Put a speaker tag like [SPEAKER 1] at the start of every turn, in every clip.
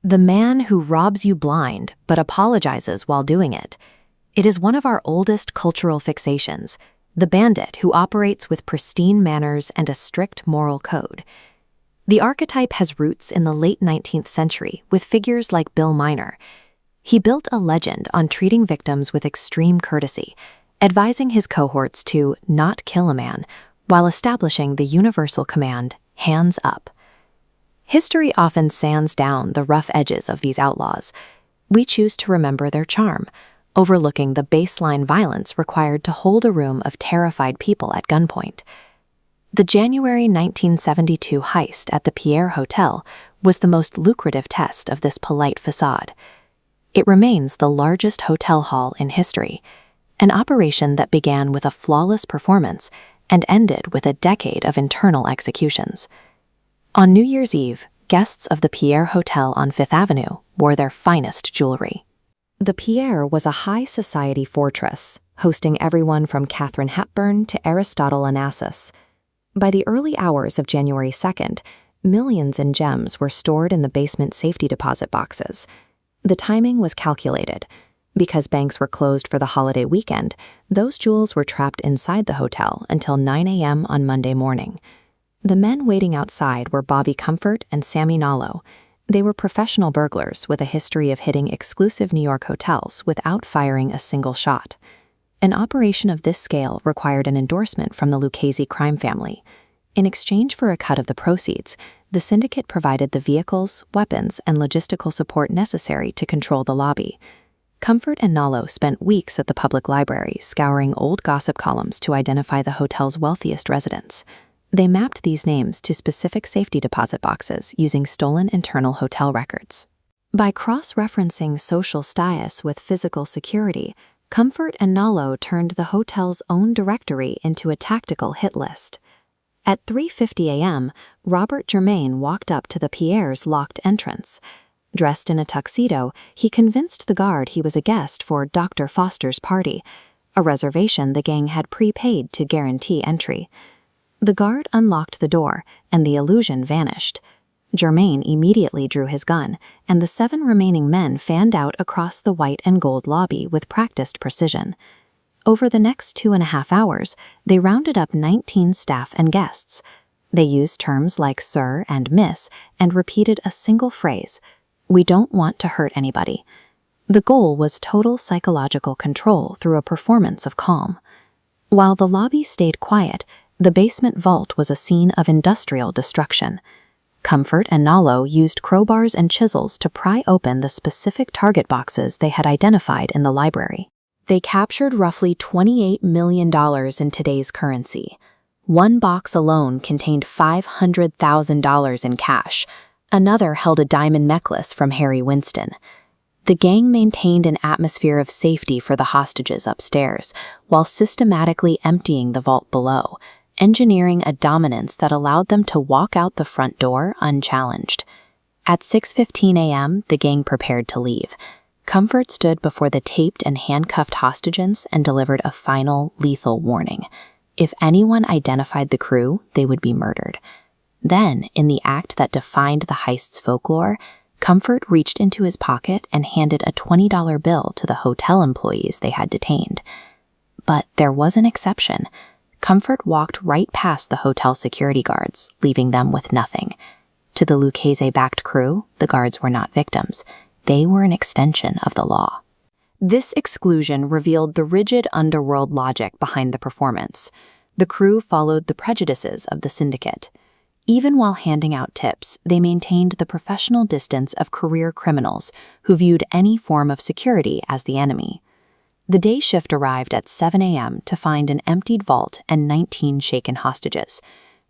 [SPEAKER 1] The man who robs you blind but apologizes while doing it. It is one of our oldest cultural fixations, the bandit who operates with pristine manners and a strict moral code. The archetype has roots in the late 19th century with figures like Bill Miner. He built a legend on treating victims with extreme courtesy, advising his cohorts to not kill a man, while establishing the universal command, hands up. History often sands down the rough edges of these outlaws. We choose to remember their charm, overlooking the baseline violence required to hold a room of terrified people at gunpoint. The January 1972 heist at the Pierre Hotel was the most lucrative test of this polite facade. It remains the largest hotel haul in history, an operation that began with a flawless performance and ended with a decade of internal executions. On New Year's Eve, guests of the Pierre Hotel on Fifth Avenue wore their finest jewelry. The Pierre was a high society fortress, hosting everyone from Katharine Hepburn to Aristotle Onassis. By the early hours of January 2nd, millions in gems were stored in the basement safety deposit boxes. The timing was calculated. Because banks were closed for the holiday weekend, those jewels were trapped inside the hotel until 9 a.m. on Monday morning. The men waiting outside were Bobby Comfort and Sammy Nallo. They were professional burglars with a history of hitting exclusive New York hotels without firing a single shot. An operation of this scale required an endorsement from the Lucchese crime family. In exchange for a cut of the proceeds, the syndicate provided the vehicles, weapons, and logistical support necessary to control the lobby. Comfort and Nallo spent weeks at the public library scouring old gossip columns to identify the hotel's wealthiest residents. They mapped these names to specific safety deposit boxes using stolen internal hotel records. By cross-referencing social status with physical security, Comfort and Nallo turned the hotel's own directory into a tactical hit list. At 3:50 a.m., Robert Germain walked up to the Pierre's locked entrance. Dressed in a tuxedo, he convinced the guard he was a guest for Dr. Foster's party, a reservation the gang had prepaid to guarantee entry. The guard unlocked the door, and the illusion vanished. Germain immediately drew his gun, and the 7 remaining men fanned out across the white and gold lobby with practiced precision. Over the next 2.5 hours, they rounded up 19 staff and guests. They used terms like sir and miss and repeated a single phrase, "We don't want to hurt anybody." The goal was total psychological control through a performance of calm. While the lobby stayed quiet, the basement vault was a scene of industrial destruction. Comfort and Nallo used crowbars and chisels to pry open the specific target boxes they had identified in the library. They captured roughly $28 million in today's currency. One box alone contained $500,000 in cash. Another held a diamond necklace from Harry Winston. The gang maintained an atmosphere of safety for the hostages upstairs, while systematically emptying the vault below, engineering a dominance that allowed them to walk out the front door unchallenged. At 6:15 a.m., the gang prepared to leave. Comfort stood before the taped and handcuffed hostages and delivered a final, lethal warning. If anyone identified the crew, they would be murdered. Then, in the act that defined the heist's folklore, Comfort reached into his pocket and handed a $20 bill to the hotel employees they had detained. But there was an exception. Comfort walked right past the hotel security guards, leaving them with nothing. To the Lucchese-backed crew, the guards were not victims. They were an extension of the law. This exclusion revealed the rigid underworld logic behind the performance. The crew followed the prejudices of the syndicate. Even while handing out tips, they maintained the professional distance of career criminals who viewed any form of security as the enemy. The day shift arrived at 7 a.m. to find an emptied vault and 19 shaken hostages.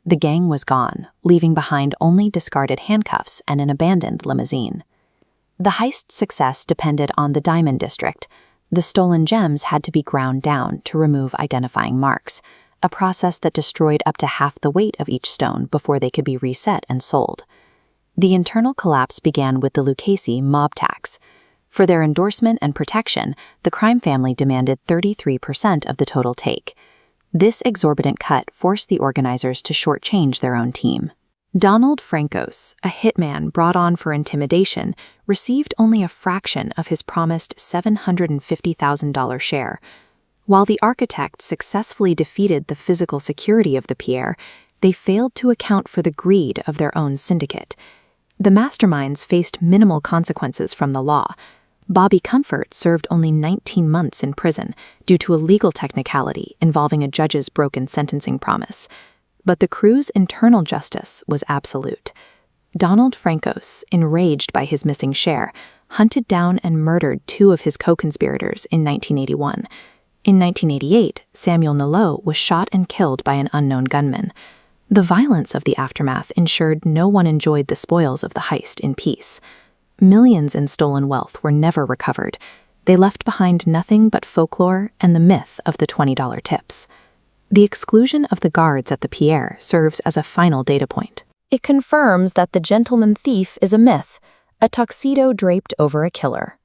[SPEAKER 1] The gang was gone, leaving behind only discarded handcuffs and an abandoned limousine. The heist's success depended on the diamond district. The stolen gems had to be ground down to remove identifying marks, a process that destroyed up to half the weight of each stone before they could be reset and sold. The internal collapse began with the Lucchese mob tax. For their endorsement and protection, the crime family demanded 33% of the total take. This exorbitant cut forced the organizers to shortchange their own team. Donald Francos, a hitman brought on for intimidation, received only a fraction of his promised $750,000 share. While the architects successfully defeated the physical security of the pier, they failed to account for the greed of their own syndicate. The masterminds faced minimal consequences from the law. Bobby Comfort served only 19 months in prison due to a legal technicality involving a judge's broken sentencing promise. But the crew's internal justice was absolute. Donald Francos, enraged by his missing share, hunted down and murdered 2 of his co-conspirators in 1981. In 1988, Samuel Nalot was shot and killed by an unknown gunman. The violence of the aftermath ensured no one enjoyed the spoils of the heist in peace. Millions in stolen wealth were never recovered. They left behind nothing but folklore and the myth of the $20 tips. The exclusion of the guards at the pier serves as a final data point. It confirms that the gentleman thief is a myth, a tuxedo draped over a killer.